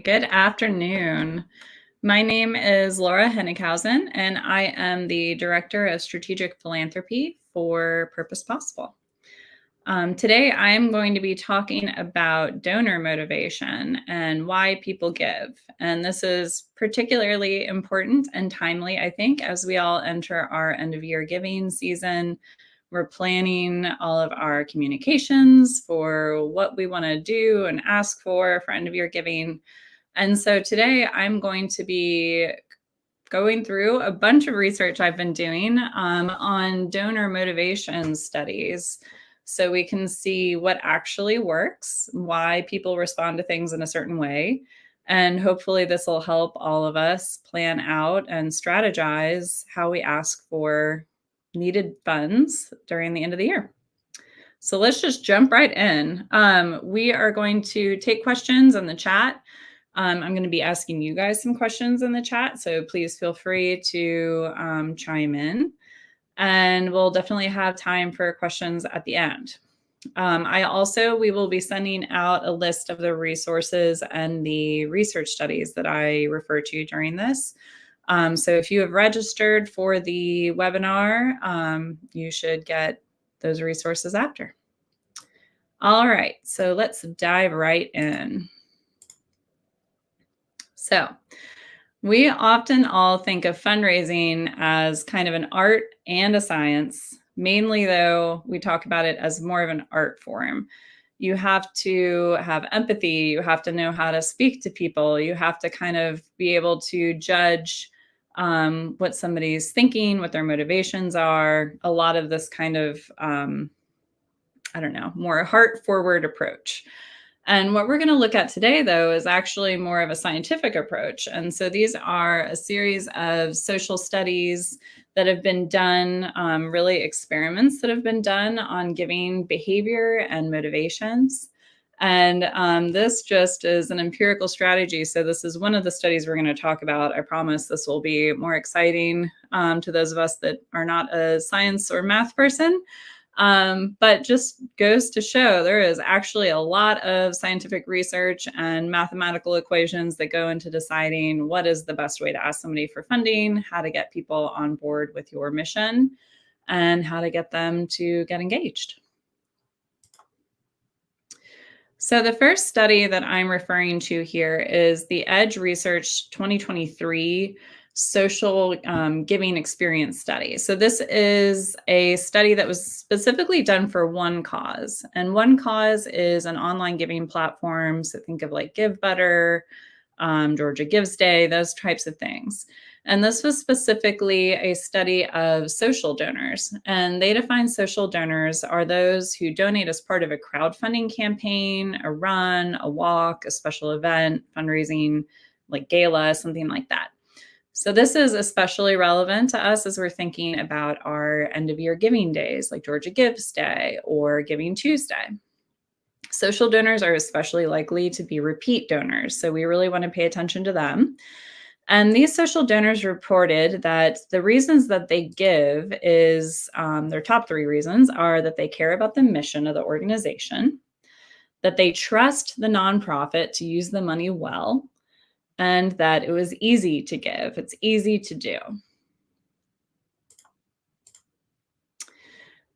Good afternoon. My name is Laura Hennighausen, and I am the Director of Strategic Philanthropy for Purpose Possible. Today, I'm going to be talking about donor motivation and why people give. And this is particularly important and timely, I think, as we all enter our end-of-year giving season. We're planning all of our communications for what we want to do and ask for end-of-year giving. And so today I'm going to be going through a bunch of research I've been doing on donor motivation studies so we can see what actually works, why people respond to things in a certain way. And hopefully this will help all of us plan out and strategize how we ask for needed funds during the end of the year. So let's just jump right in. We are going to take questions in the chat. I'm going to be asking you guys some questions in the chat, so please feel free to chime in. And we'll definitely have time for questions at the end. We will be sending out a list of the resources and the research studies that I refer to during this. So if you have registered for the webinar, you should get those resources after. All right, so let's dive right in. So we often all think of fundraising as kind of an art and a science. Mainly, though, we talk about it as more of an art form. You have to have empathy. You have to know how to speak to people. You have to kind of be able to judge what somebody's thinking, what their motivations are. A lot of this kind of, more heart-forward approach. And what we're going to look at today, though, is actually more of a scientific approach. And so these are a series of social studies that have been done, really experiments that have been done on giving behavior and motivations. And this just is an empirical strategy. So this is one of the studies we're going to talk about. I promise this will be more exciting to those of us that are not a science or math person. But just goes to show there is actually a lot of scientific research and mathematical equations that go into deciding what is the best way to ask somebody for funding, how to get people on board with your mission, and how to get them to get engaged. So the first study that I'm referring to here is the Edge Research 2023 Social Giving Experience Study. So this is a study that was specifically done for one cause. And one cause is an online giving platform. So think of like Give Better, Georgia Gives Day, those types of things. And this was specifically a study of social donors. And they define social donors are those who donate as part of a crowdfunding campaign, a run, a walk, a special event, fundraising, like gala, something like that. So this is especially relevant to us as we're thinking about our end of year giving days, like Georgia Gives Day or Giving Tuesday. Social donors are especially likely to be repeat donors. So we really want to pay attention to them. And these social donors reported that the reasons that they give is their top three reasons are that they care about the mission of the organization, that they trust the nonprofit to use the money well, and that it was easy to give. It's easy to do.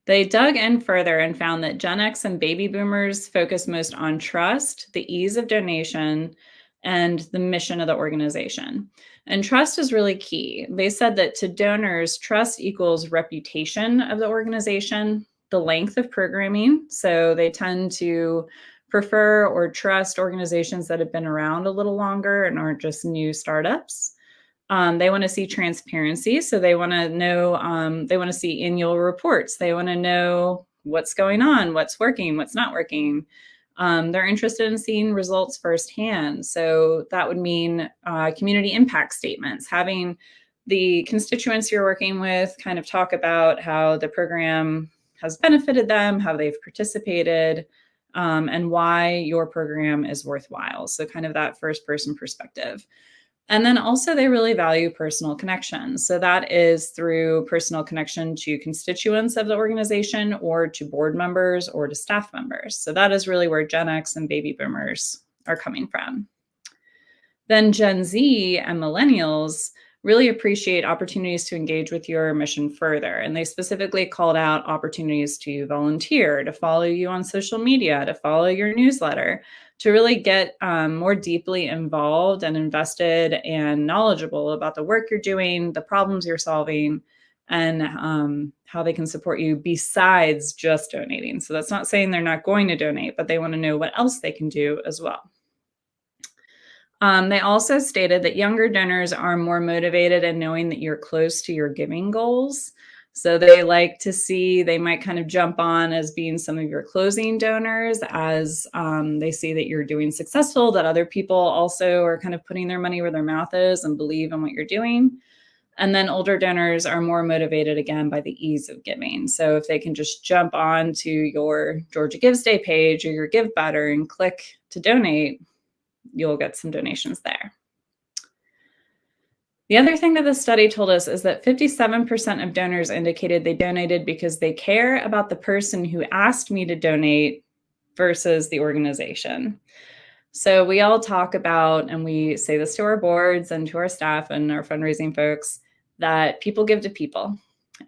They dug in further and found that Gen X and baby boomers focus most on trust, the ease of donation, and the mission of the organization. And trust is really key. They said that to donors, trust equals reputation of the organization, the length of programming. So they tend to prefer or trust organizations that have been around a little longer and aren't just new startups. They want to see transparency. So they want to know, they want to see annual reports. They want to know what's going on, what's working, what's not working. They're interested in seeing results firsthand. So that would mean community impact statements, having the constituents you're working with kind of talk about how the program has benefited them, how they've participated, and why your program is worthwhile. So kind of that first person perspective. And then also they really value personal connection. So that is through personal connection to constituents of the organization or to board members or to staff members. So that is really where Gen X and baby boomers are coming from. Then Gen Z and millennials really appreciate opportunities to engage with your mission further. And they specifically called out opportunities to volunteer, to follow you on social media, to follow your newsletter, to really get more deeply involved and invested and knowledgeable about the work you're doing, the problems you're solving, and how they can support you besides just donating. So that's not saying they're not going to donate, but they want to know what else they can do as well. They also stated that younger donors are more motivated in knowing that you're close to your giving goals. So they like to see, they might kind of jump on as being some of your closing donors as they see that you're doing successful, that other people also are kind of putting their money where their mouth is and believe in what you're doing. And then older donors are more motivated again by the ease of giving. So if they can just jump on to your Georgia Gives Day page or your Give Better and click to donate, you'll get some donations there. The other thing that the study told us is that 57% of donors indicated they donated because they care about the person who asked me to donate versus the organization. So we all talk about, and we say this to our boards and to our staff and our fundraising folks, that people give to people.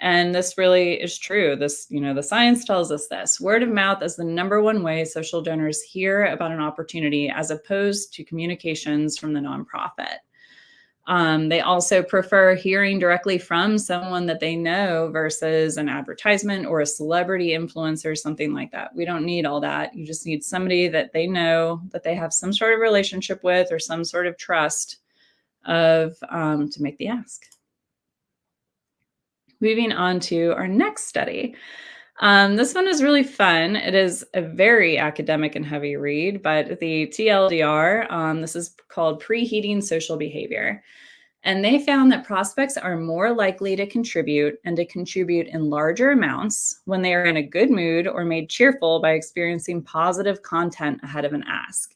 And this really is true. This, the science tells us this. Word of mouth is the number one way social donors hear about an opportunity as opposed to communications from the nonprofit. They also prefer hearing directly from someone that they know versus an advertisement or a celebrity influencer, something like that. We don't need all that. You just need somebody that they know, that they have some sort of relationship with or some sort of trust of to make the ask. Moving on to our next study. This one is really fun. It is a very academic and heavy read, but the TLDR, this is called Preheating Social Behavior. And they found that prospects are more likely to contribute and to contribute in larger amounts when they are in a good mood or made cheerful by experiencing positive content ahead of an ask.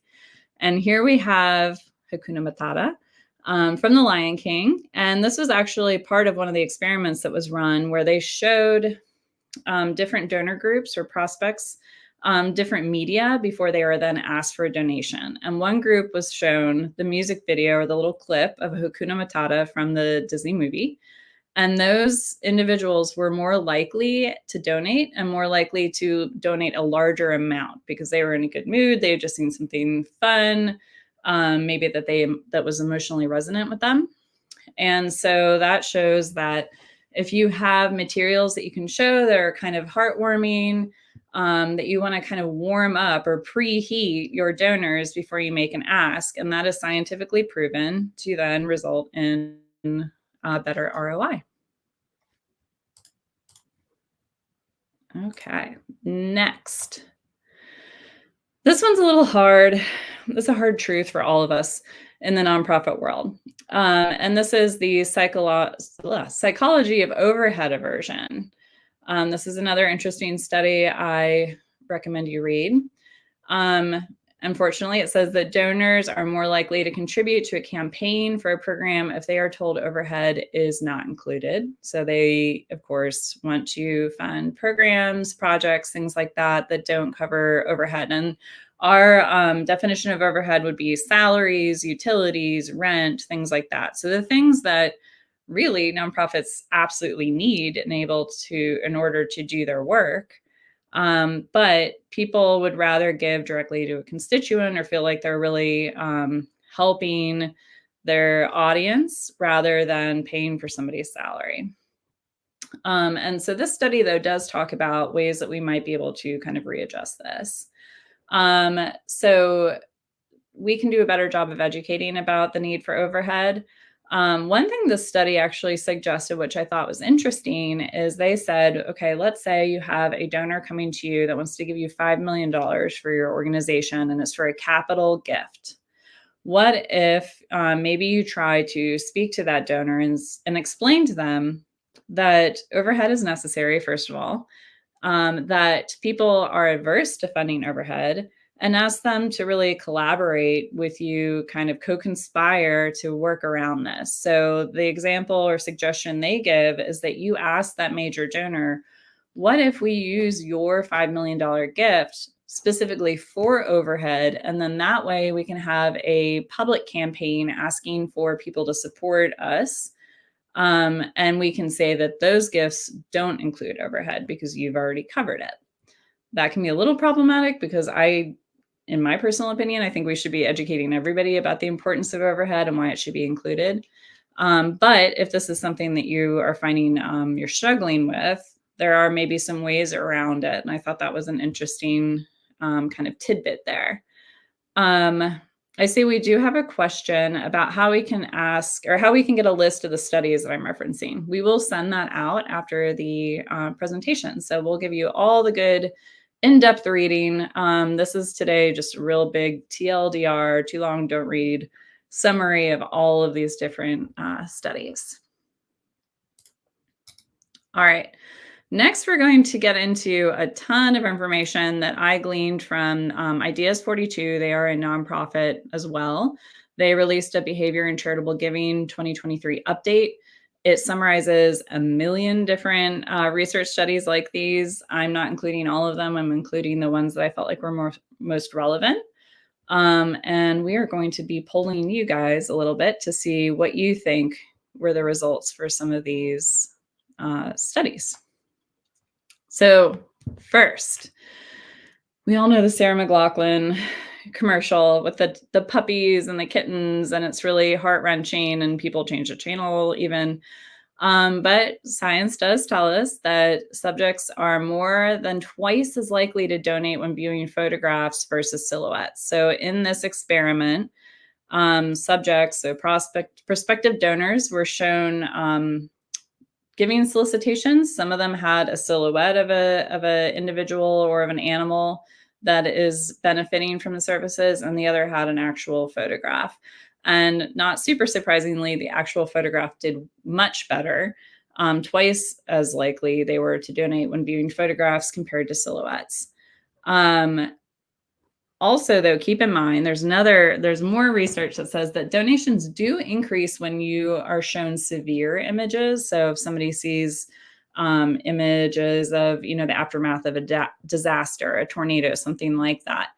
And here we have Hakuna Matata from The Lion King. And this was actually part of one of the experiments that was run where they showed different donor groups or prospects different media before they are then asked for a donation. And one group was shown the music video or the little clip of Hakuna Matata from the Disney movie. And those individuals were more likely to donate and more likely to donate a larger amount because they were in a good mood. They had just seen something fun, maybe that was emotionally resonant with them. And so that shows that if you have materials that you can show that are kind of heartwarming, that you want to kind of warm up or preheat your donors before you make an ask, and that is scientifically proven to then result in better ROI. Okay, next. This one's a little hard. It's a hard truth for all of us in the nonprofit world. And this is the psychology of overhead aversion. This is another interesting study I recommend you read. Unfortunately, it says that donors are more likely to contribute to a campaign for a program if they are told overhead is not included. So they, of course, want to fund programs, projects, things like that that don't cover overhead. And our definition of overhead would be salaries, utilities, rent, things like that. So the things that really nonprofits absolutely need in order to do their work. But people would rather give directly to a constituent or feel like they're really helping their audience rather than paying for somebody's salary. And so this study, though, does talk about ways that we might be able to kind of readjust this. So we can do a better job of educating about the need for overhead. One thing this study actually suggested, which I thought was interesting, is they said, okay, let's say you have a donor coming to you that wants to give you $5 million for your organization, and it's for a capital gift. What if maybe you try to speak to that donor and explain to them that overhead is necessary, first of all, that people are averse to funding overhead, and ask them to really collaborate with you, kind of co-conspire to work around this. So the example or suggestion they give is that you ask that major donor, what if we use your $5 million gift specifically for overhead. And then that way we can have a public campaign asking for people to support us. And we can say that those gifts don't include overhead because you've already covered it. That can be a little problematic because in my personal opinion, I think we should be educating everybody about the importance of overhead and why it should be included. But if this is something that you are finding you're struggling with, there are maybe some ways around it. And I thought that was an interesting kind of tidbit there. I see we do have a question about how we can ask or how we can get a list of the studies that I'm referencing. We will send that out after the presentation. So we'll give you all the good in-depth reading. This is today just a real big TLDR, too long, don't read, summary of all of these different studies. All right. Next, we're going to get into a ton of information that I gleaned from Ideas 42. They are a nonprofit as well. They released a Behavior and Charitable Giving 2023 update. It summarizes a million different research studies like these. I'm not including all of them. I'm including the ones that I felt like were most relevant. And we are going to be polling you guys a little bit to see what you think were the results for some of these studies. So first, we all know the Sarah McLachlan commercial with the puppies and the kittens, and it's really heart-wrenching and people change the channel even. But science does tell us that subjects are more than twice as likely to donate when viewing photographs versus silhouettes. So in this experiment, subjects, so prospective donors were shown giving solicitations. Some of them had a silhouette of a individual or of an animal that is benefiting from the services, and the other had an actual photograph. And not super surprisingly, the actual photograph did much better. Twice as likely they were to donate when viewing photographs compared to silhouettes. Also, though, keep in mind, there's more research that says that donations do increase when you are shown severe images. So if somebody sees images of, the aftermath of a disaster, a tornado, something like that.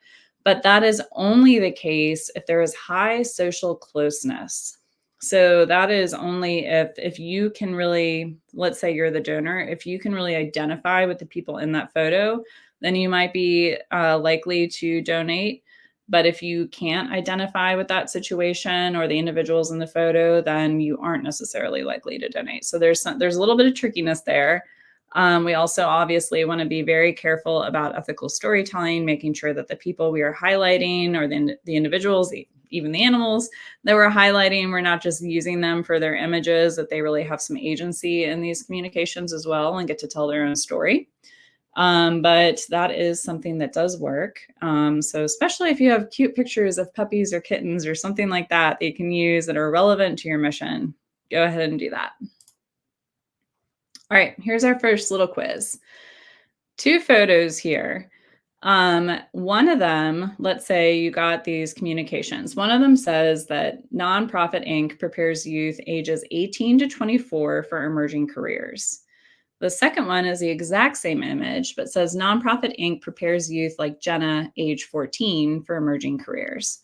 But that is only the case if there is high social closeness. So that is only if you can really, let's say you're the donor, if you can really identify with the people in that photo, then you might be likely to donate. But if you can't identify with that situation or the individuals in the photo, then you aren't necessarily likely to donate. So there's a little bit of trickiness there. We also obviously want to be very careful about ethical storytelling, making sure that the people we are highlighting or the individuals, even the animals that we're highlighting, we're not just using them for their images, that they really have some agency in these communications as well and get to tell their own story. But that is something that does work. So especially if you have cute pictures of puppies or kittens or something like that you can use that are relevant to your mission, go ahead and do that. All right, here's our first little quiz. 2 photos here. One of them, let's say you got these communications. One of them says that Nonprofit Inc. prepares youth ages 18 to 24 for emerging careers. The second one is the exact same image, but says Nonprofit Inc. prepares youth like Jenna, age 14, for emerging careers.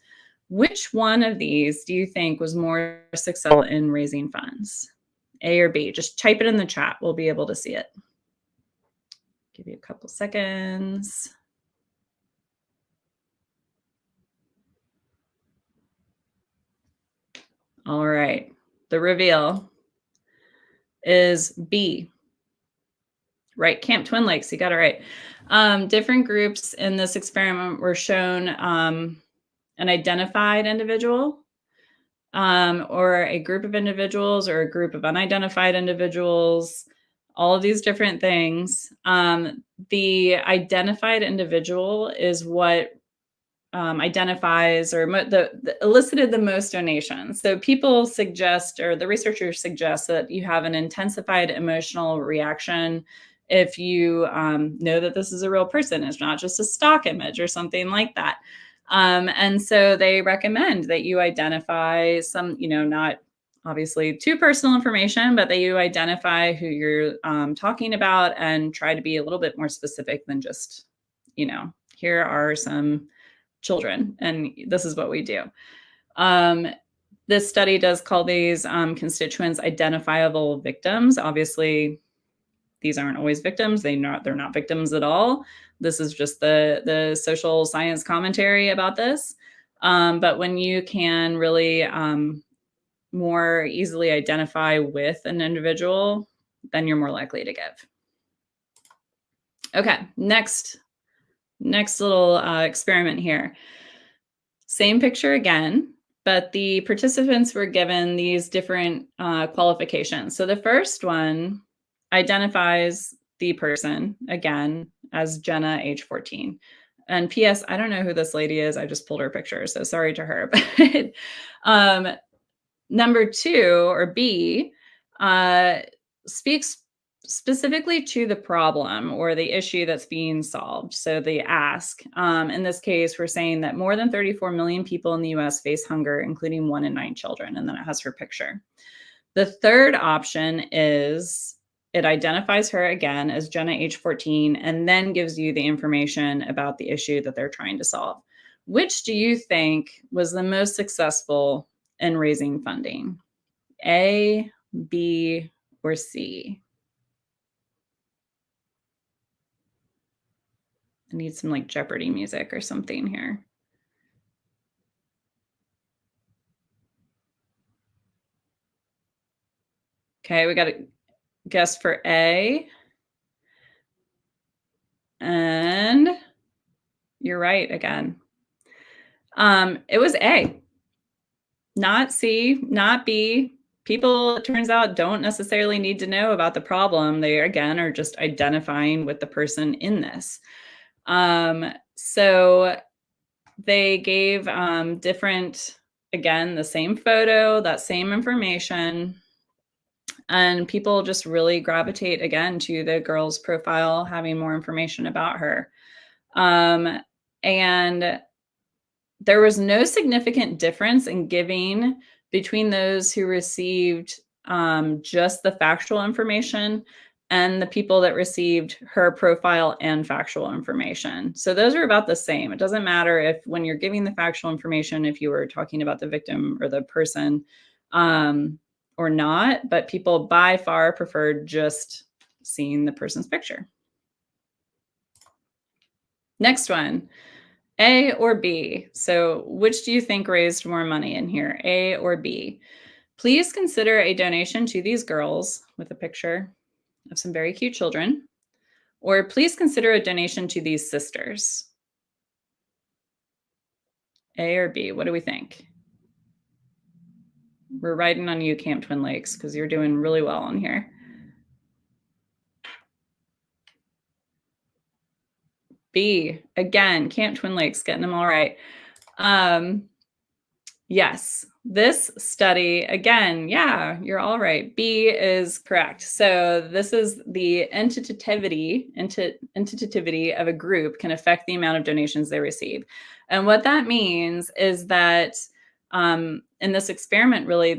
Which one of these do you think was more successful in raising funds? A or B? Just type it in the chat. We'll be able to see it. Give you a couple seconds. All right. The reveal is B. Right, Camp Twin Lakes, you got it right. Different groups in this experiment were shown an identified individual or a group of individuals or a group of unidentified individuals, all of these different things. The identified individual is what identifies or elicited the most donations. So people suggest, or the researchers suggest, that you have an intensified emotional reaction if you know that this is a real person. It's not just a stock image or something like that. And so they recommend that you identify some, not obviously too personal information, but that you identify who you're talking about and try to be a little bit more specific than just, here are some children, and this is what we do. Um, this study does call these constituents identifiable victims. Obviously, these aren't always victims. They're not victims at all. This is just the social science commentary about this. But when you can really more easily identify with an individual, then you're more likely to give. Okay, next little experiment here. Same picture again, but the participants were given these different qualifications. So the first one identifies the person, again, as Jenna, age 14. And P.S., I don't know who this lady is. I just pulled her picture, so sorry to her. But number two, or B, speaks specifically to the problem or the issue that's being solved. So the ask. In this case, we're saying that more than 34 million people in the US face hunger, including 1 in 9 children. And then it has her picture. The third option is it identifies her again as Jenna, age 14, and then gives you the information about the issue that they're trying to solve. Which do you think was the most successful in raising funding? A, B, or C? I need some like Jeopardy music or something here. Okay, we got a guess for A. And you're right again. It was A, not C, not B. People, it turns out, don't necessarily need to know about the problem. They, again, are just identifying with the person in this. So they gave different, again, the same photo, that same information, and people just really gravitate, again, to the girl's profile, having more information about her. And there was no significant difference in giving between those who received just the factual information and the people that received her profile and factual information. So those are about the same. It doesn't matter if when you're giving the factual information, if you were talking about the victim or the person or not, but people by far preferred just seeing the person's picture. Next one. A or B? So which do you think raised more money in here, A or B? Please consider a donation to these girls with a picture of some very cute children, or please consider a donation to these sisters. A or B? What do we think? We're riding on you, Camp Twin Lakes, because you're doing really well on here. B, again, Camp Twin Lakes, getting them all right. Yes, this study, again, yeah, you're all right. B is correct. So this is the entitativity of a group can affect the amount of donations they receive. And what that means is that in this experiment, really,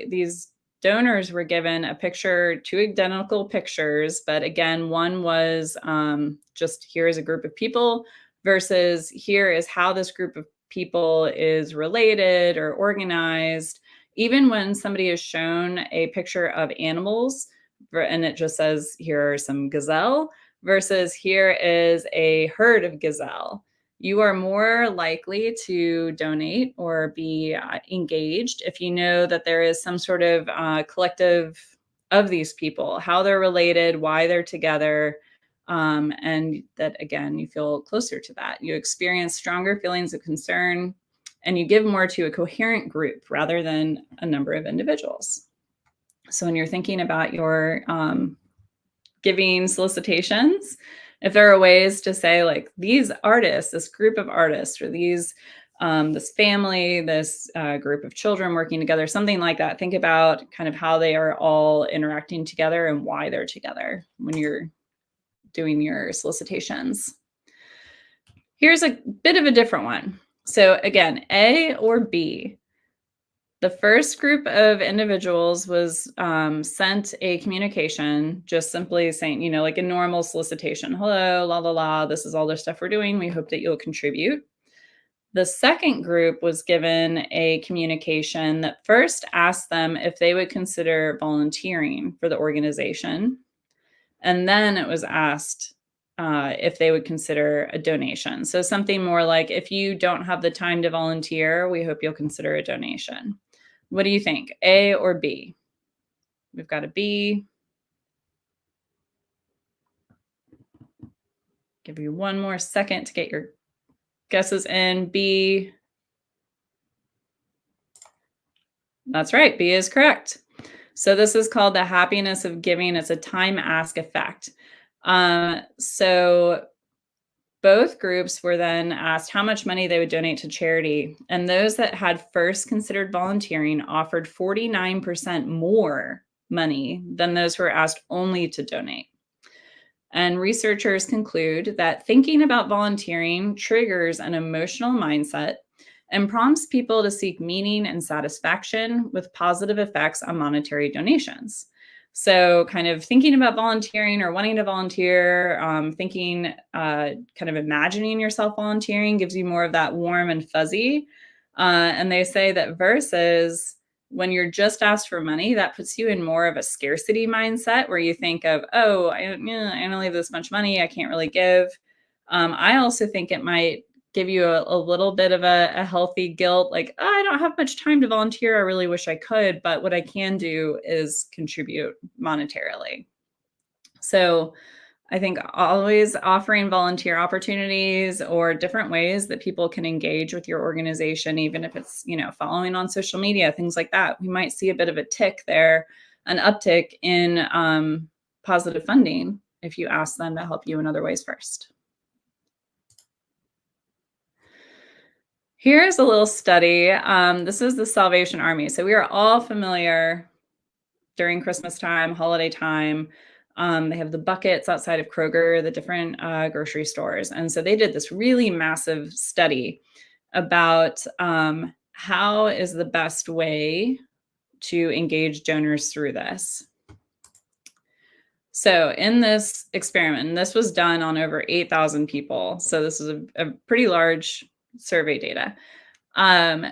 these donors were given a picture, two identical pictures, but again, one was just here is a group of people versus here is how this group of people is related or organized. Even when somebody is shown a picture of animals and it just says here are some gazelle versus here is a herd of gazelle, you are more likely to donate or be engaged if you know that there is some sort of collective of these people, how they're related, why they're together, and that, again, you feel closer to that. You experience stronger feelings of concern, and you give more to a coherent group rather than a number of individuals. So when you're thinking about your giving solicitations, if there are ways to say like these artists, this group of artists, or these this family, this group of children working together, something like that, think about kind of how they are all interacting together and why they're together when you're doing your solicitations. Here's a bit of a different one. So again, A or B? The first group of individuals was sent a communication just simply saying, like a normal solicitation. Hello, la, la, la. This is all the stuff we're doing. We hope that you'll contribute. The second group was given a communication that first asked them if they would consider volunteering for the organization. And then it was asked if they would consider a donation. So something more like, if you don't have the time to volunteer, we hope you'll consider a donation. What do you think, A or B? We've got a B. Give you one more second to get your guesses in. B. That's right. B is correct. So this is called the happiness of giving. It's a time ask effect. So both groups were then asked how much money they would donate to charity. And those that had first considered volunteering offered 49% more money than those who were asked only to donate. And researchers conclude that thinking about volunteering triggers an emotional mindset and prompts people to seek meaning and satisfaction with positive effects on monetary donations. So, kind of thinking about volunteering or wanting to volunteer, kind of imagining yourself volunteering gives you more of that warm and fuzzy. And they say that versus when you're just asked for money, that puts you in more of a scarcity mindset where you think of, oh, I only have this much money, I can't really give. I also think it might give you a little bit of a healthy guilt, like, oh, I don't have much time to volunteer. I really wish I could, but what I can do is contribute monetarily. So I think always offering volunteer opportunities or different ways that people can engage with your organization, even if it's, following on social media, things like that. We might see a bit of a tick there, an uptick in positive funding if you ask them to help you in other ways first. Here's a little study. This is the Salvation Army. So we are all familiar during Christmas time, holiday time. They have the buckets outside of Kroger, the different grocery stores. And so they did this really massive study about how is the best way to engage donors through this. So in this experiment, and this was done on over 8,000 people. So this is a pretty large survey data.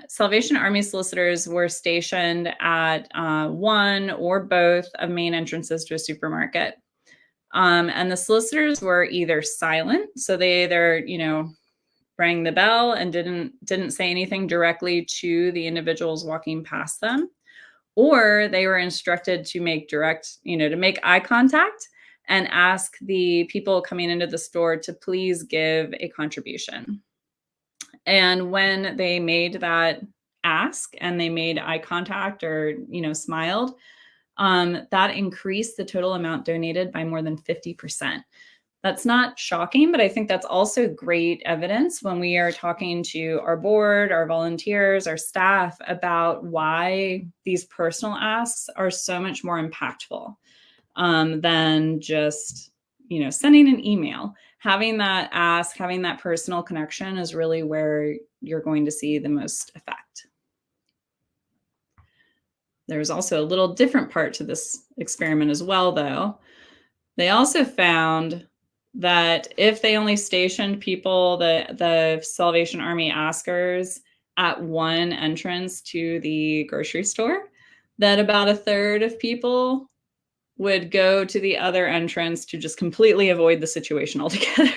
Salvation Army solicitors were stationed at one or both of main entrances to a supermarket. And the solicitors were either silent, so they either, rang the bell and didn't say anything directly to the individuals walking past them, or they were instructed to make to make eye contact and ask the people coming into the store to please give a contribution. And when they made that ask and they made eye contact or, smiled, that increased the total amount donated by more than 50%. That's not shocking, but I think that's also great evidence when we are talking to our board, our volunteers, our staff about why these personal asks are so much more impactful than just, sending an email. Having that ask, having that personal connection is really where you're going to see the most effect. There's also a little different part to this experiment as well, though. They also found that if they only stationed people, the Salvation Army askers, at one entrance to the grocery store, that about a third of people would go to the other entrance to just completely avoid the situation altogether.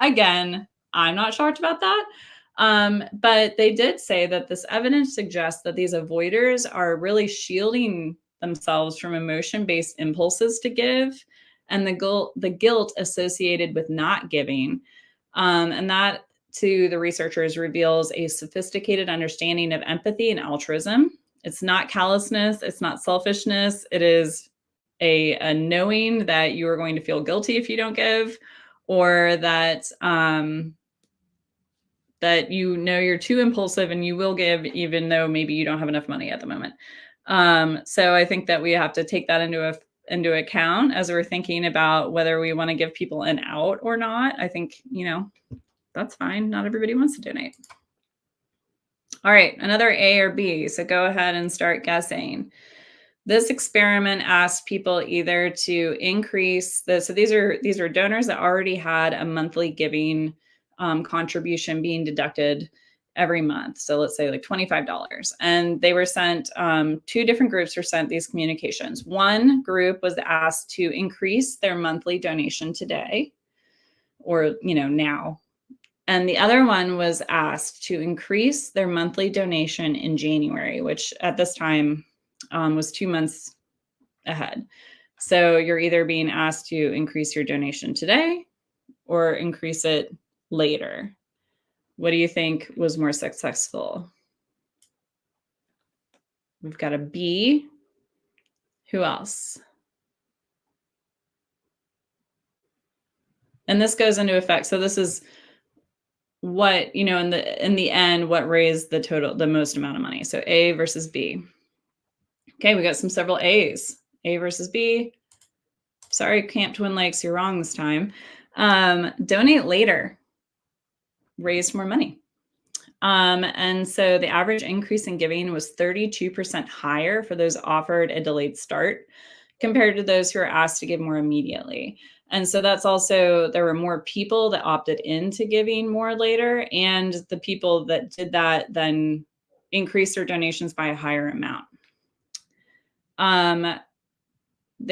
Again, I'm not shocked about that. But they did say that this evidence suggests that these avoiders are really shielding themselves from emotion-based impulses to give and the guilt associated with not giving. And that, to the researchers, reveals a sophisticated understanding of empathy and altruism. It's not callousness. It's not selfishness. It is a knowing that you are going to feel guilty if you don't give, or that that you're too impulsive and you will give even though maybe you don't have enough money at the moment. So I think that we have to take that into account as we're thinking about whether we want to give people an out or not. I think, that's fine. Not everybody wants to donate. All right, another A or B. So go ahead and start guessing. This experiment asked people either to increase the so these are donors that already had a monthly giving contribution being deducted every month. So let's say like $25, and they were sent two different groups were sent these communications. One group was asked to increase their monthly donation today, or now, and the other one was asked to increase their monthly donation in January, which at this time was 2 months ahead. So you're either being asked to increase your donation today or increase it later. What do you think was more successful? We've got a B. Who else? And this goes into effect. So this is what, in the end, what raised the most amount of money. So A versus B. Okay, we got several A's. A versus B. Sorry, Camp Twin Lakes, you're wrong this time. Donate later. Raised more money. And so the average increase in giving was 32% higher for those offered a delayed start compared to those who are asked to give more immediately. And so that's also, there were more people that opted into giving more later, and the people that did that then increased their donations by a higher amount.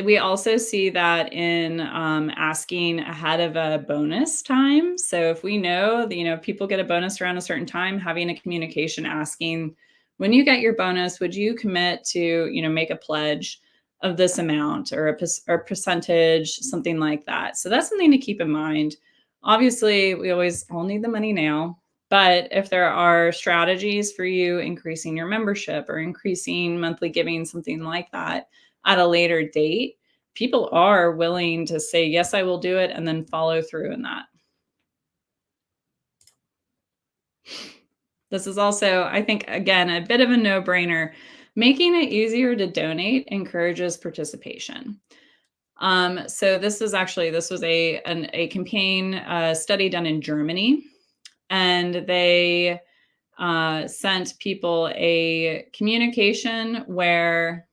We also see that in asking ahead of a bonus time. So if we know that people get a bonus around a certain time, having a communication asking, when you get your bonus, would you commit to make a pledge of this amount, or a percentage, something like that. So that's something to keep in mind. Obviously, we always all need the money now, but if there are strategies for you increasing your membership or increasing monthly giving, something like that, at a later date, people are willing to say, yes, I will do it, and then follow through in that. This is also, I think, again, a bit of a no-brainer. Making it easier to donate encourages participation. So this was a campaign study done in Germany, and they sent people a communication where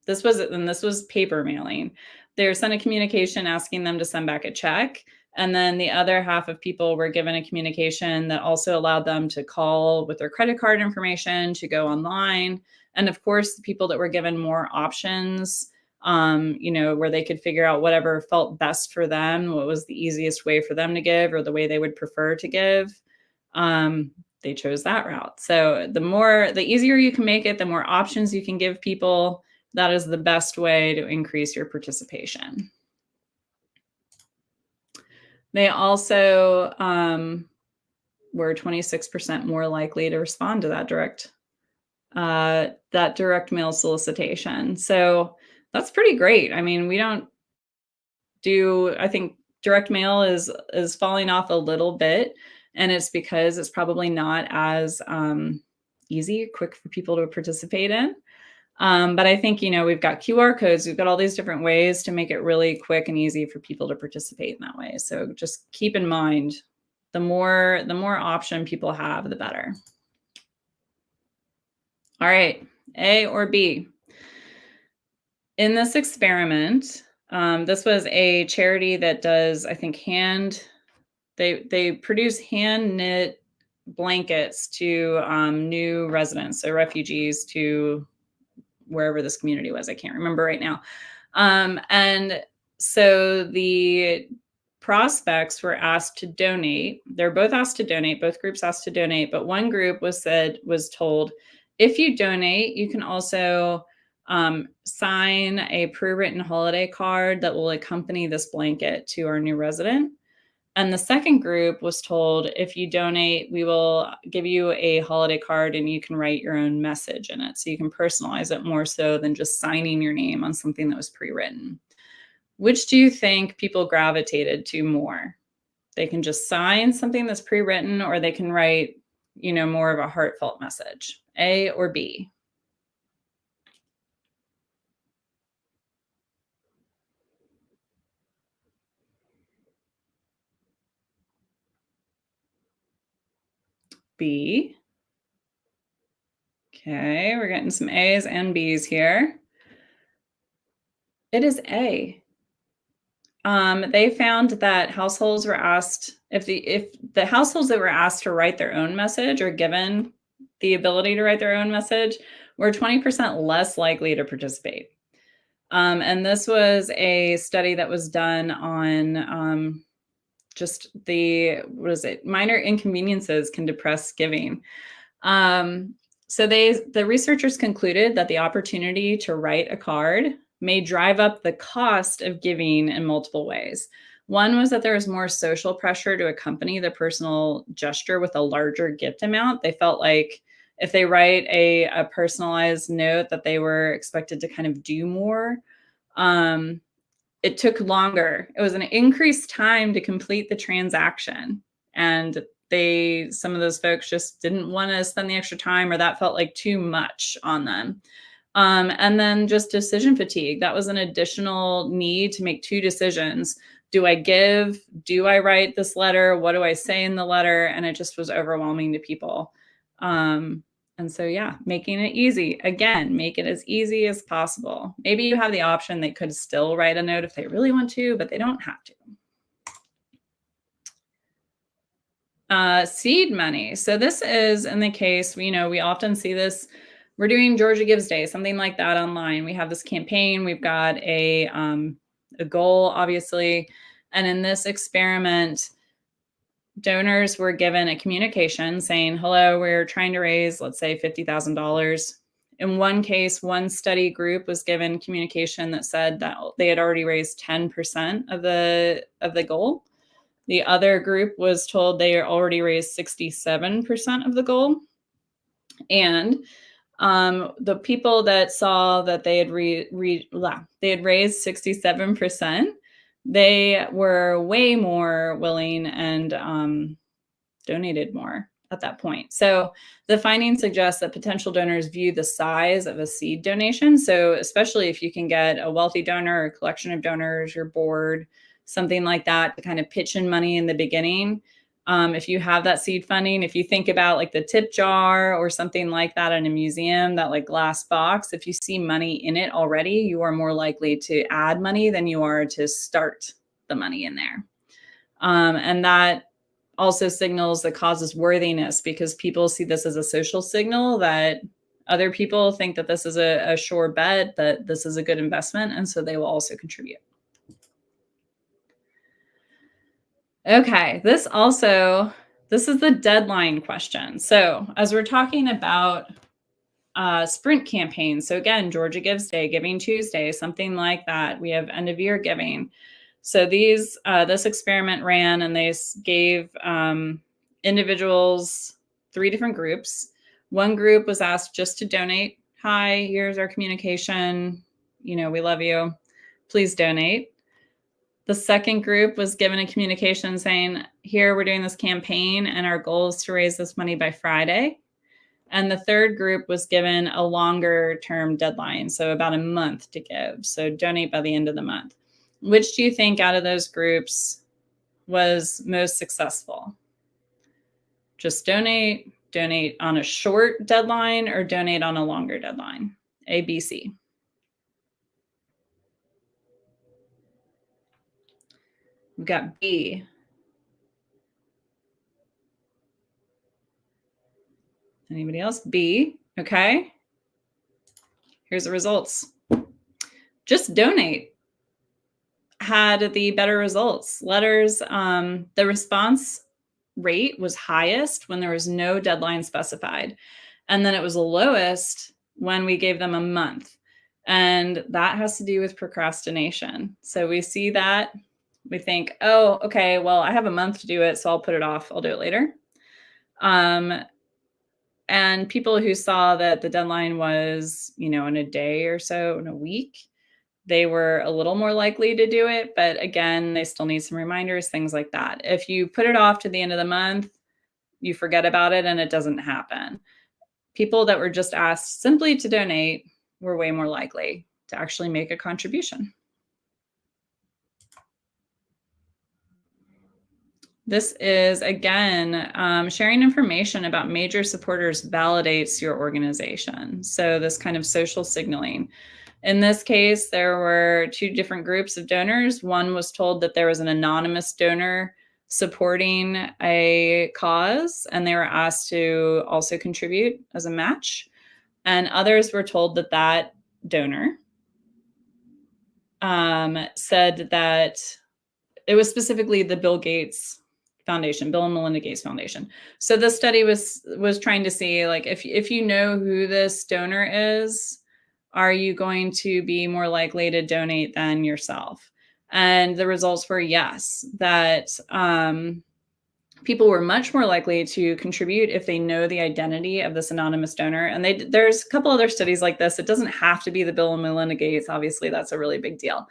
this was paper mailing. They were sent a communication asking them to send back a check. And then the other half of people were given a communication that also allowed them to call with their credit card information, to go online. And of course, the people that were given more options, where they could figure out whatever felt best for them, what was the easiest way for them to give, or the way they would prefer to give. Um, they chose that route. So the easier you can make it, the more options you can give people. That is the best way to increase your participation. They also were 26% more likely to respond to that direct mail solicitation. So that's pretty great. I mean, I think direct mail is falling off a little bit, and it's because it's probably not as quick for people to participate in. But I think, we've got QR codes, we've got all these different ways to make it really quick and easy for people to participate in that way. So just keep in mind, the more option people have, the better. All right, A or B. In this experiment, this was a charity that does, I think, they produce hand knit blankets to new residents, so refugees, to wherever this community was. I can't remember right now. And so the prospects were asked to donate. They're both asked to donate, both groups asked to donate, but one group was told, if you donate, you can also sign a pre-written holiday card that will accompany this blanket to our new resident. And the second group was told, if you donate, we will give you a holiday card and you can write your own message in it. So you can personalize it more so than just signing your name on something that was pre-written. Which do you think people gravitated to more? They can just sign something that's pre-written, or they can write, more of a heartfelt message. A or B? B. Okay, we're getting some A's and B's here. It is A. They found that households were asked if the households that were asked to write their own message or given the ability to write their own message were 20% less likely to participate. And this was a study that was done on just the what is it? Minor inconveniences can depress giving. Um, so the researchers concluded that the opportunity to write a card may drive up the cost of giving in multiple ways. One was that there was more social pressure to accompany the personal gesture with a larger gift amount. They felt like if they write a personalized note that they were expected to kind of do more. Um, it took longer. It was an increased time to complete the transaction. And some of those folks just didn't want to spend the extra time, or that felt like too much on them. And then just decision fatigue. That was an additional need to make two decisions. Do I give? Do I write this letter? What do I say in the letter? And it just was overwhelming to people. And so, yeah, making it easy. Again, make it as easy as possible. Maybe you have the option they could still write a note if they really want to, but they don't have to. Seed money. So this is in the case, we often see this. We're doing Georgia Gives Day, something like that online. We have this campaign. We've got a goal, obviously. And in this experiment, donors were given a communication saying, hello, we're trying to raise, let's say, $50,000. In one case, one study group was given communication that said that they had already raised 10% of the goal. The other group was told they already raised 67% of the goal. And the people that saw that they had raised 67%, they were way more willing and donated more at that point. So the findings suggest that potential donors view the size of a seed donation. So especially if you can get a wealthy donor or a collection of donors, your board, something like that to kind of pitch in money in the beginning. If you have that seed funding, if you think about like the tip jar or something like that in a museum, that like glass box, if you see money in it already, you are more likely to add money than you are to start the money in there. And that also signals the cause's worthiness because people see this as a social signal that other people think that this is a sure bet, that this is a good investment. And so they will also contribute. Okay, this is the deadline question. So as we're talking about sprint campaigns, so again, Georgia Gives Day, Giving Tuesday, something like that. We have end of year giving. So this experiment ran, and they gave individuals 3 different groups. One group was asked just to donate. Hi, here's our communication. We love you. Please donate. The second group was given a communication saying, here, we're doing this campaign, and our goal is to raise this money by Friday. And the third group was given a longer term deadline, so about a month to give. So donate by the end of the month. Which do you think out of those groups was most successful? Just donate on a short deadline, or donate on a longer deadline? A, B, C. We've got B. Anybody else? B. Okay. Here's the results. Just donate had the better results. Letters, the response rate was highest when there was no deadline specified. And then it was lowest when we gave them a month. And that has to do with procrastination. So we see that, we think, oh, okay, well, I have a month to do it, so I'll put it off. I'll do it later. And people who saw that the deadline was, in a day or so, in a week, they were a little more likely to do it. But again, they still need some reminders, things like that. If you put it off to the end of the month, you forget about it and it doesn't happen. People that were just asked simply to donate were way more likely to actually make a contribution. This is, again, sharing information about major supporters validates your organization. So, this kind of social signaling. In this case, there were two different groups of donors. One was told that there was an anonymous donor supporting a cause, and they were asked to also contribute as a match. And others were told that that donor said that it was specifically the Bill Gates Foundation, Bill and Melinda Gates Foundation. So this study was trying to see, like, if you know who this donor is, are you going to be more likely to donate than yourself? And the results were yes, that people were much more likely to contribute if they know the identity of this anonymous donor. And there's a couple other studies like this. It doesn't have to be the Bill and Melinda Gates. Obviously, that's a really big deal.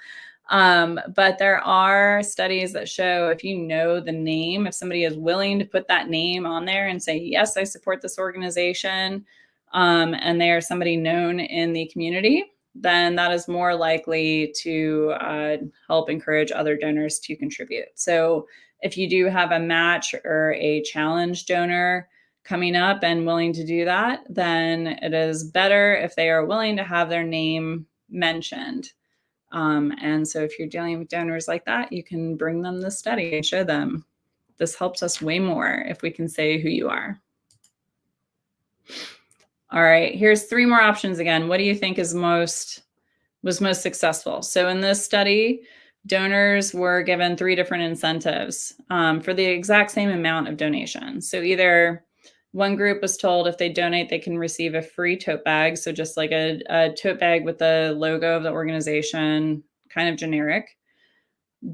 But there are studies that show if you know the name, if somebody is willing to put that name on there and say, yes, I support this organization, and they are somebody known in the community, then that is more likely to help encourage other donors to contribute. So if you do have a match or a challenge donor coming up and willing to do that, then it is better if they are willing to have their name mentioned. And so if you're dealing with donors like that, you can bring them the study and show them this helps us way more if we can say who you are. All right, here's three more options again. What do you think was most successful? So in this study, donors were given three different incentives for the exact same amount of donation. So either one group was told if they donate, they can receive a free tote bag. So just like a tote bag with the logo of the organization, kind of generic.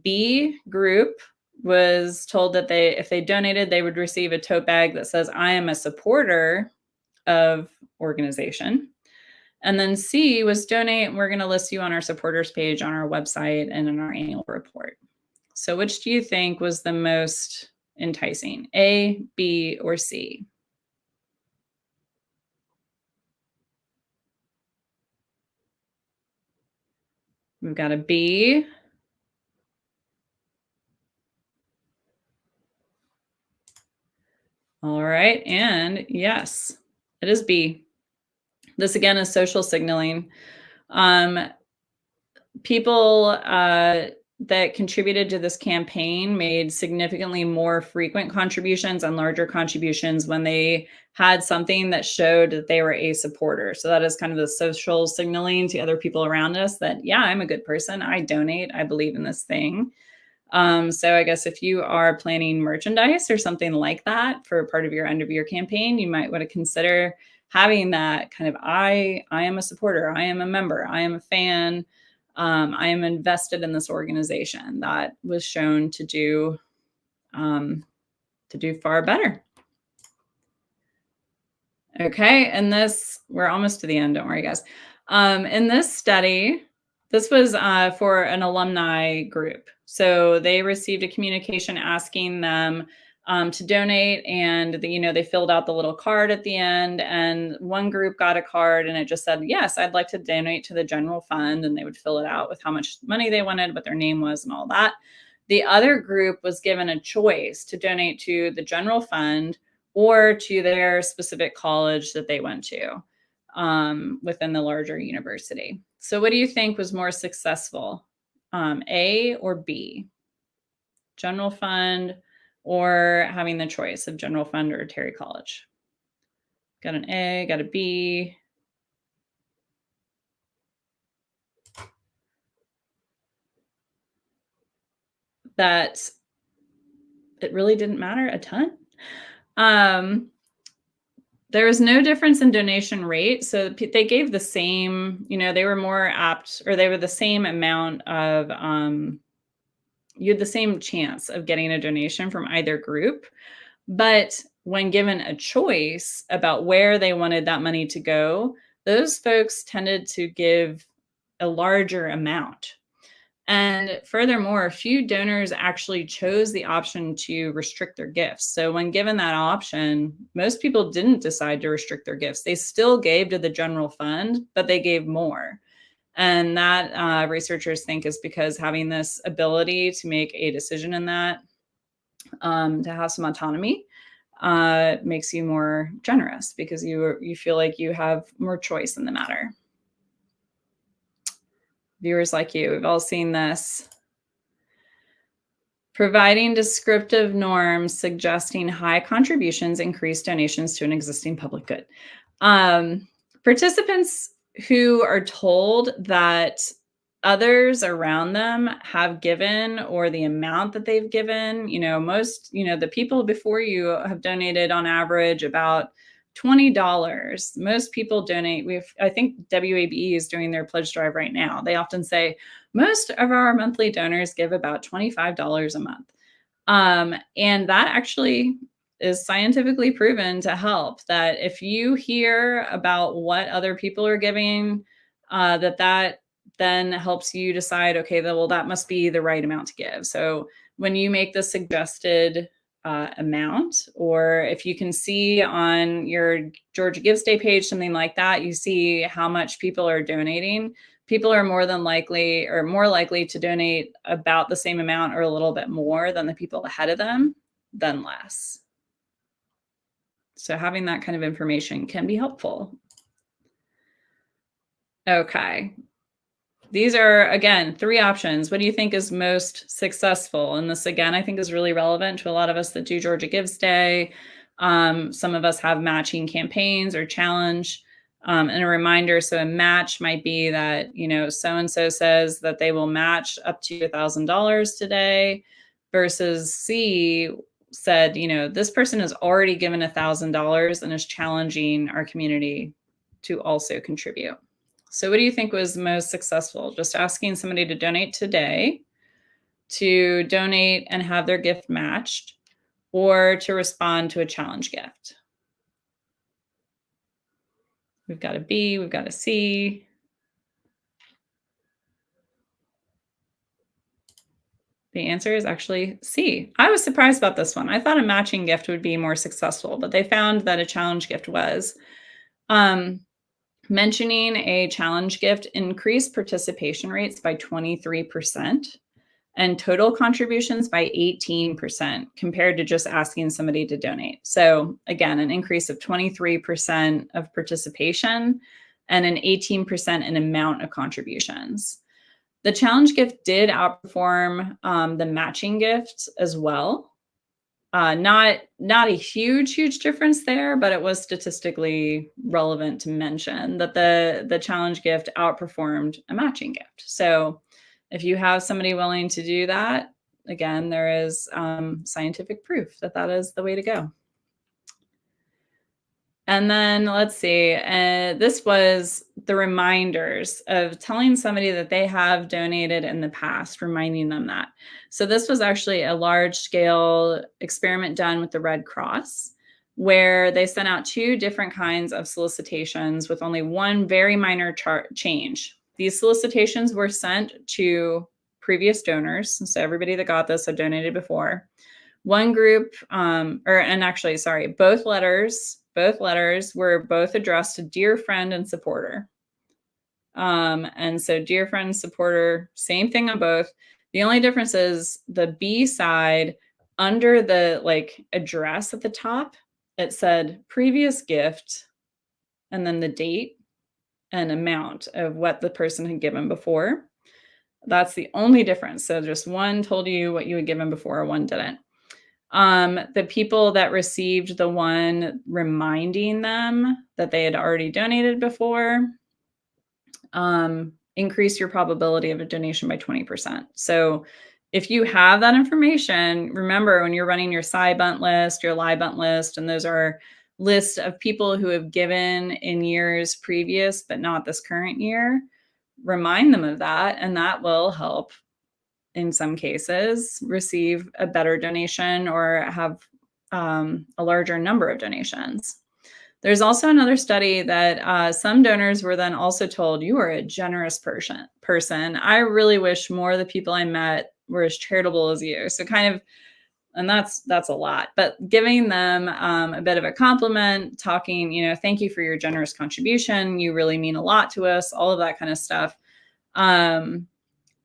B group was told that if they donated, they would receive a tote bag that says, I am a supporter of organization. And then C was donate. We're going to list you on our supporters page on our website and in our annual report. So which do you think was the most enticing? A, B, or C? We've got a B. All right. And yes, it is B. This again is social signaling. People that contributed to this campaign made significantly more frequent contributions and larger contributions when they had something that showed that they were a supporter. So that is kind of the social signaling to other people around us that, yeah, I'm a good person. I donate. I believe in this thing. So I guess if you are planning merchandise or something like that for part of your end of year campaign, you might want to consider having that kind of, I am a supporter. I am a member. I am a fan. I am invested in this organization. That was shown to do far better. Okay, and this, we're almost to the end. Don't worry, guys. In this study, this was for an alumni group. So they received a communication asking them to donate, and they filled out the little card at the end. And one group got a card, and it just said, "Yes, I'd like to donate to the general fund," and they would fill it out with how much money they wanted, what their name was, and all that. The other group was given a choice to donate to the general fund or to their specific college that they went to within the larger university. So, what do you think was more successful, A or B? General fund or having the choice of general fund or Terry College? Got an A, got a B. That it really didn't matter a ton. There was no difference in donation rate. So they gave the same, they were more apt, or they were the same amount of, you had the same chance of getting a donation from either group. But when given a choice about where they wanted that money to go, those folks tended to give a larger amount. And furthermore, few donors actually chose the option to restrict their gifts. So when given that option, most people didn't decide to restrict their gifts. They still gave to the general fund, but they gave more. And that researchers think is because having this ability to make a decision in that to have some autonomy makes you more generous because you feel like you have more choice in the matter. Viewers like you, we've all seen this. Providing descriptive norms suggesting high contributions increase donations to an existing public good. Participants who are told that others around them have given or the amount that they've given, the people before you have donated on average about $20. Most people donate. I think WABE is doing their pledge drive right now. They often say most of our monthly donors give about $25 a month. And that actually is scientifically proven to help, that if you hear about what other people are giving, that then helps you decide, okay, well, that must be the right amount to give. So when you make the suggested amount, or if you can see on your Georgia Gives Day page, something like that, you see how much people are donating, people are more likely to donate about the same amount or a little bit more than the people ahead of them than less. So having that kind of information can be helpful. Okay. These are, again, 3 options. What do you think is most successful? And this, again, I think is really relevant to a lot of us that do Georgia Gives Day. Some of us have matching campaigns or challenge. And a reminder, so a match might be that, so-and-so says that they will match up to $1,000 today, versus C said, this person has already given $1,000 and is challenging our community to also contribute. So what do you think was most successful? Just asking somebody to donate today, to donate and have their gift matched, or to respond to a challenge gift? We've got a B, we've got a C. The answer is actually C. I was surprised about this one. I thought a matching gift would be more successful, but they found that a challenge gift was. Mentioning a challenge gift increased participation rates by 23% and total contributions by 18% compared to just asking somebody to donate. So again, an increase of 23% of participation and an 18% in amount of contributions. The challenge gift did outperform the matching gift as well. Not a huge difference there, but it was statistically relevant to mention that the challenge gift outperformed a matching gift. So if you have somebody willing to do that, again, there is scientific proof that that is the way to go. And then let's see, this was the reminders of telling somebody that they have donated in the past, reminding them that. So this was actually a large scale experiment done with the Red Cross, where they sent out 2 different kinds of solicitations with only one very minor change. These solicitations were sent to previous donors. So everybody that got this had donated before. One group, both letters were both addressed to dear friend and supporter. And so dear friend, supporter, same thing on both. The only difference is the B side, under the address at the top, it said previous gift and then the date and amount of what the person had given before. That's the only difference. So just one told you what you had given before, one didn't. The people that received the one reminding them that they had already donated before, increase your probability of a donation by 20%. So if you have that information, remember when you're running your SciBunt list, your LiBunt list, and those are lists of people who have given in years previous, but not this current year, remind them of that, and that will help in some cases receive a better donation or have a larger number of donations. There's also another study that some donors were then also told, you are a generous person. I really wish more of the people I met were as charitable as you. So and that's a lot, but giving them a bit of a compliment, talking, thank you for your generous contribution. You really mean a lot to us, all of that kind of stuff.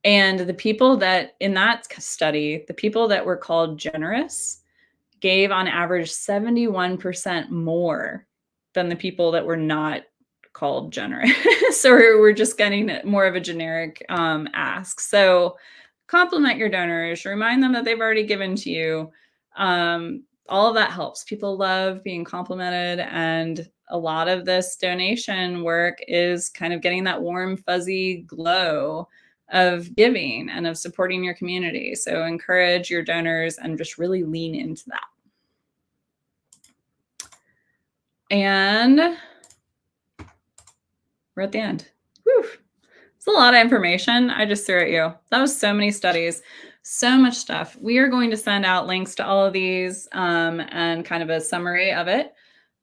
And the people that in that study, the people that were called generous gave on average 71% more than the people that were not called generous. So we're just getting more of a generic ask. So compliment your donors, remind them that they've already given to you. All of that helps. People love being complimented. And a lot of this donation work is kind of getting that warm, fuzzy glow of giving and of supporting your community. So encourage your donors and just really lean into that. And we're at the end. Whew. It's a lot of information I just threw at you. That was so many studies, so much stuff. We are going to send out links to all of these and kind of a summary of it.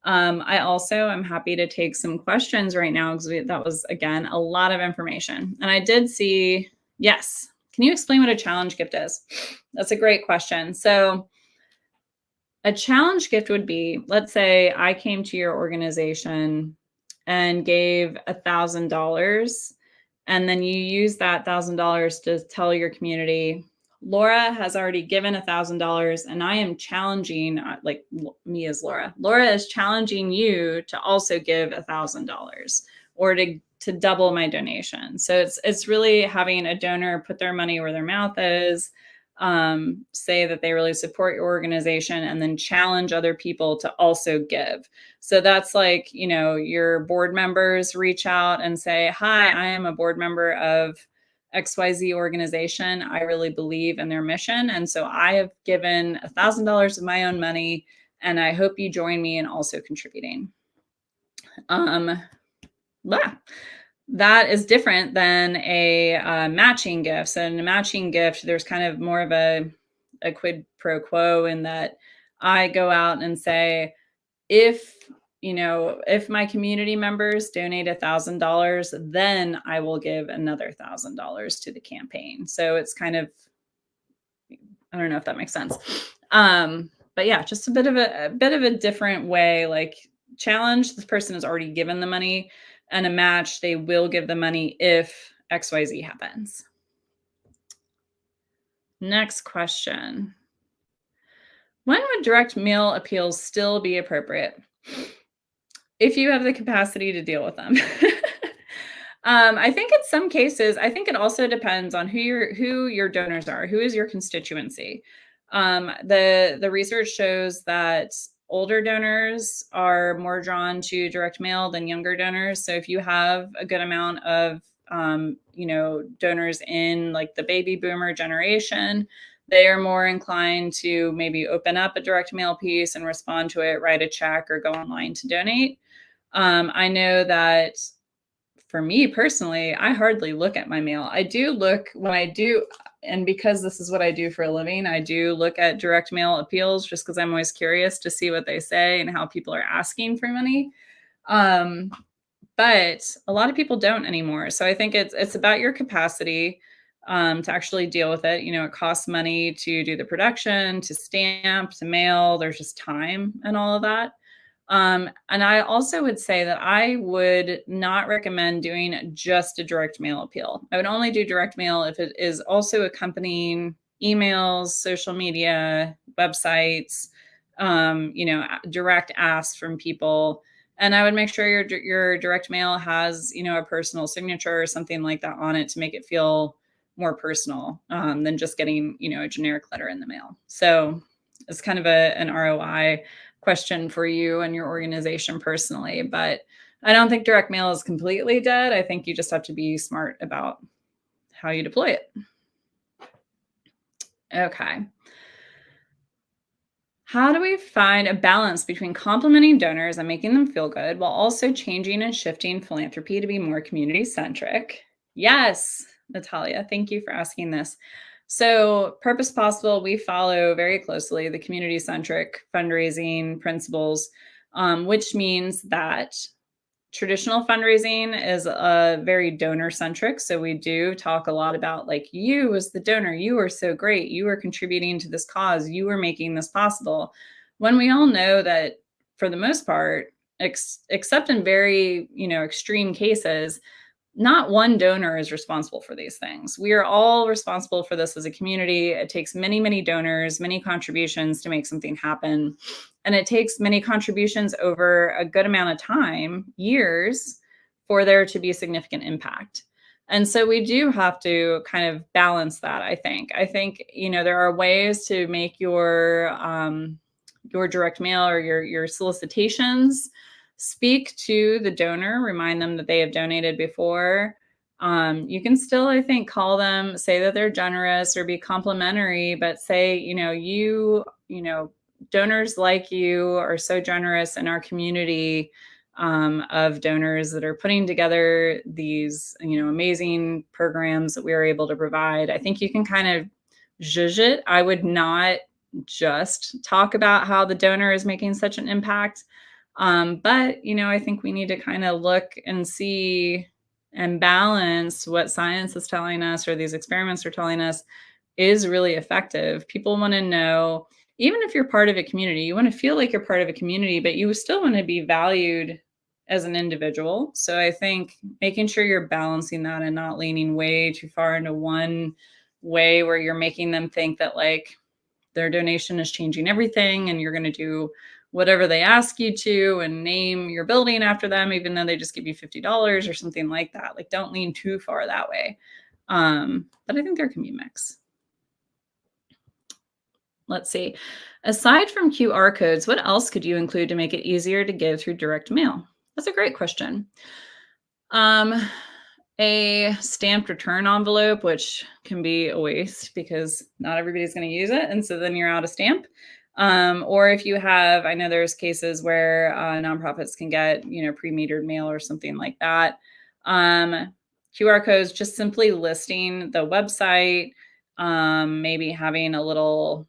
I also am happy to take some questions right now because that was, again, a lot of information. And I did see, yes. Can you explain what a challenge gift is? That's a great question. So a challenge gift would be, let's say I came to your organization and gave $1,000, and then you use that $1,000 to tell your community, Laura has already given $1,000, and I am challenging, like me as Laura. Laura is challenging you to also give $1,000 or to double my donation. So it's really having a donor put their money where their mouth is, say that they really support your organization, and then challenge other people to also give. So that's like, your board members reach out and say, hi, I am a board member of XYZ organization. I really believe in their mission. And so I have given $1,000 of my own money, and I hope you join me in also contributing. That is different than a matching gift. So in a matching gift, there's kind of more of a quid pro quo in that I go out and say, if my community members donate $1,000, then I will give another $1,000 to the campaign. So it's kind of, I don't know if that makes sense. But yeah, just a bit of a different way, like challenge, this person has already given the money, and a match, they will give the money if XYZ happens. Next question. When would direct mail appeals still be appropriate? If you have the capacity to deal with them. I think in some cases, I think it also depends on who your donors are, who is your constituency. The research shows that older donors are more drawn to direct mail than younger donors. So if you have a good amount of donors in like the baby boomer generation, they are more inclined to maybe open up a direct mail piece and respond to it, write a check, or go online to donate. I know that for me personally, I hardly look at my mail. I do look when I do, and because this is what I do for a living, I do look at direct mail appeals just because I'm always curious to see what they say and how people are asking for money. But a lot of people don't anymore. So I think it's about your capacity to actually deal with it. It costs money to do the production, to stamp, to mail. There's just time and all of that. And I also would say that I would not recommend doing just a direct mail appeal. I would only do direct mail if it is also accompanying emails, social media, websites, direct asks from people. And I would make sure your direct mail has, a personal signature or something like that on it to make it feel more personal than just getting, a generic letter in the mail. So it's kind of an ROI question for you and your organization personally, but I don't think direct mail is completely dead. I think you just have to be smart about how you deploy it. Okay. How do we find a balance between complimenting donors and making them feel good while also changing and shifting philanthropy to be more community centric? Yes, Natalia, thank you for asking this. So Purpose Possible, we follow very closely the community-centric fundraising principles, which means that traditional fundraising is very donor-centric. So we do talk a lot about like, you as the donor, you are so great. You are contributing to this cause. You are making this possible. When we all know that for the most part, except in very, extreme cases, not one donor is responsible for these things. We are all responsible for this as a community. It takes many, many donors, many contributions to make something happen. And it takes many contributions over a good amount of time, years, for there to be significant impact. And so we do have to kind of balance that, I think. I think, there are ways to make your direct mail or your solicitations speak to the donor, remind them that they have donated before. You can still, I think, call them, say that they're generous or be complimentary, but say, donors like you are so generous in our community of donors that are putting together these, amazing programs that we are able to provide. I think you can kind of zhuzh it. I would not just talk about how the donor is making such an impact. But, I think we need to kind of look and see and balance what science is telling us or these experiments are telling us is really effective. People want to know, even if you're part of a community, you want to feel like you're part of a community, but you still want to be valued as an individual. So I think making sure you're balancing that and not leaning way too far into one way where you're making them think that like their donation is changing everything and you're going to do whatever they ask you to and name your building after them, even though they just give you $50 or something like that. Like, don't lean too far that way. But I think there can be a mix. Let's see. Aside from QR codes, what else could you include to make it easier to give through direct mail? That's a great question. A stamped return envelope, which can be a waste because not everybody's going to use it. And so then you're out of stamp. Or if you have, I know there's cases where nonprofits can get, pre-metered mail or something like that. QR codes, just simply listing the website, maybe having a little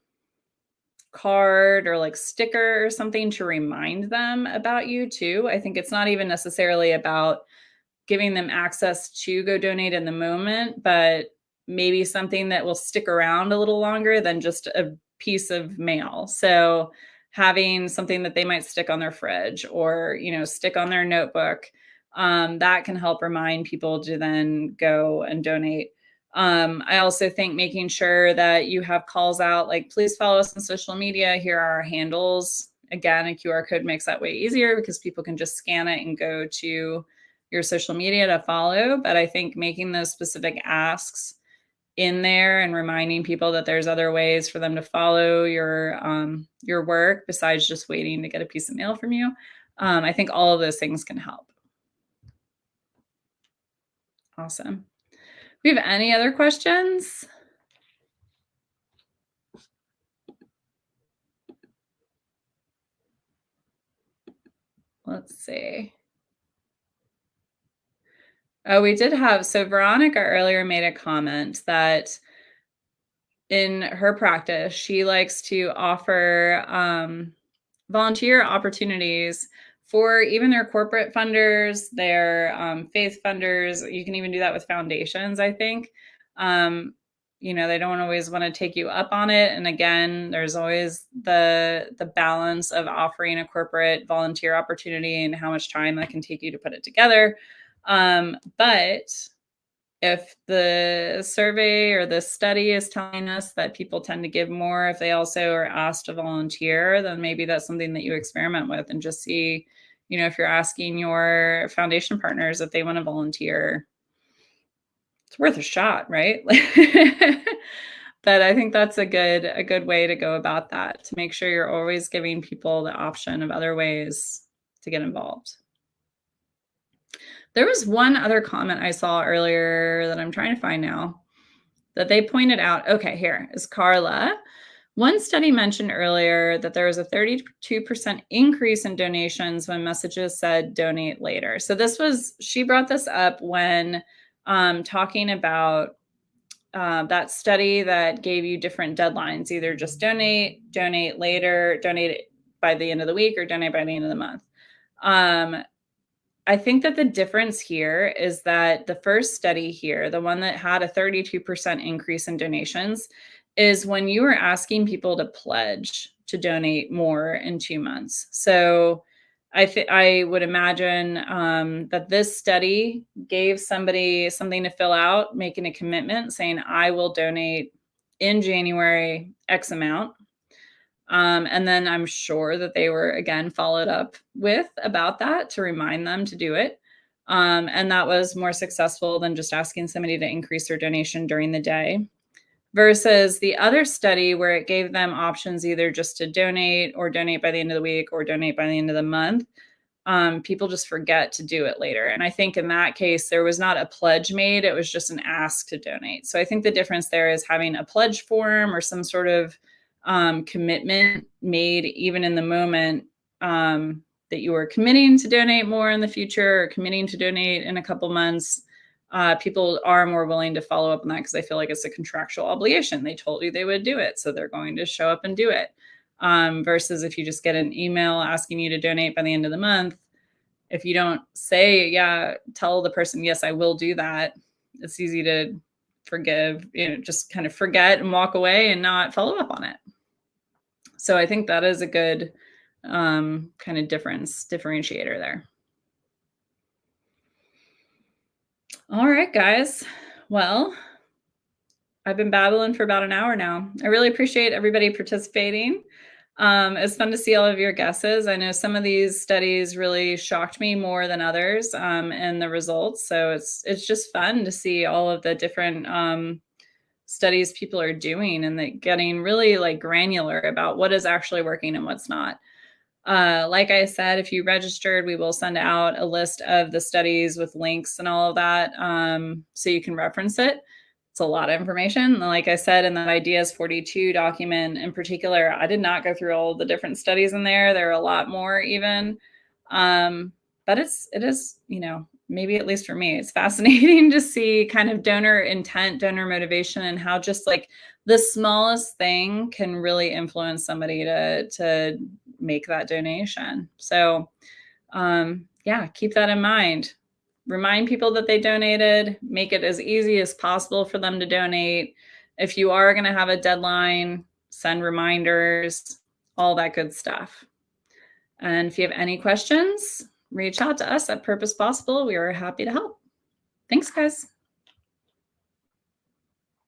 card or like sticker or something to remind them about you too. I think it's not even necessarily about giving them access to go donate in the moment, but maybe something that will stick around a little longer than just a piece of mail. So having something that they might stick on their fridge or, stick on their notebook, that can help remind people to then go and donate. I also think making sure that you have calls out like, please follow us on social media. Here are our handles. Again, a QR code makes that way easier because people can just scan it and go to your social media to follow. But I think making those specific asks in there and reminding people that there's other ways for them to follow your work besides just waiting to get a piece of mail from you. I think all of those things can help. Awesome. We have any other questions? Let's see. Oh, we did have, so Veronica earlier made a comment that in her practice, she likes to offer volunteer opportunities for even their corporate funders, their faith funders. You can even do that with foundations, I think. They don't always want to take you up on it. And again, there's always the balance of offering a corporate volunteer opportunity and how much time that can take you to put it together. But if the survey or the study is telling us that people tend to give more if they also are asked to volunteer, then maybe that's something that you experiment with and just see, if you're asking your foundation partners if they want to volunteer, it's worth a shot, right? But I think that's a good way to go about that, to make sure you're always giving people the option of other ways to get involved. There was one other comment I saw earlier that I'm trying to find now that they pointed out. Okay, here is Carla. One study mentioned earlier that there was a 32% increase in donations when messages said donate later. So she brought this up when talking about that study that gave you different deadlines, either just donate later, donate by the end of the week, or donate by the end of the month. I think that the difference here is that the first study here, the one that had a 32% increase in donations, is when you were asking people to pledge to donate more in 2 months. So I would imagine that this study gave somebody something to fill out, making a commitment, saying, "I will donate in January X amount." And then I'm sure that they were again followed up with about that to remind them to do it. And that was more successful than just asking somebody to increase their donation during the day. Versus the other study where it gave them options either just to donate or donate by the end of the week or donate by the end of the month. People just forget to do it later. And I think in that case, there was not a pledge made, it was just an ask to donate. So I think the difference there is having a pledge form or some sort of commitment made, even in the moment, that you are committing to donate more in the future or committing to donate in a couple months. People are more willing to follow up on that because I feel like it's a contractual obligation. They told you they would do it, so they're going to show up and do it. Versus if you just get an email asking you to donate by the end of the month, if you don't say, yeah, tell the person, yes, I will do that, it's easy to forgive, just kind of forget and walk away and not follow up on it. So I think that is a good kind of differentiator there. All right, guys. Well, I've been babbling for about an hour now. I really appreciate everybody participating. It's fun to see all of your guesses. I know some of these studies really shocked me more than others in the results. So it's just fun to see all of the different studies people are doing and getting really like granular about what is actually working and what's not. Like I said, if you registered, we will send out a list of the studies with links and all of that so you can reference it. It's a lot of information. Like I said, in that Ideas 42 document in particular, I did not go through all the different studies in there. There are a lot more even. But it is, maybe at least for me, it's fascinating to see kind of donor intent, donor motivation, and how just like the smallest thing can really influence somebody to make that donation. So yeah, keep that in mind. Remind people that they donated, make it as easy as possible for them to donate. If you are going to have a deadline, send reminders, all that good stuff. And if you have any questions, reach out to us at Purpose Possible. We are happy to help. Thanks, guys.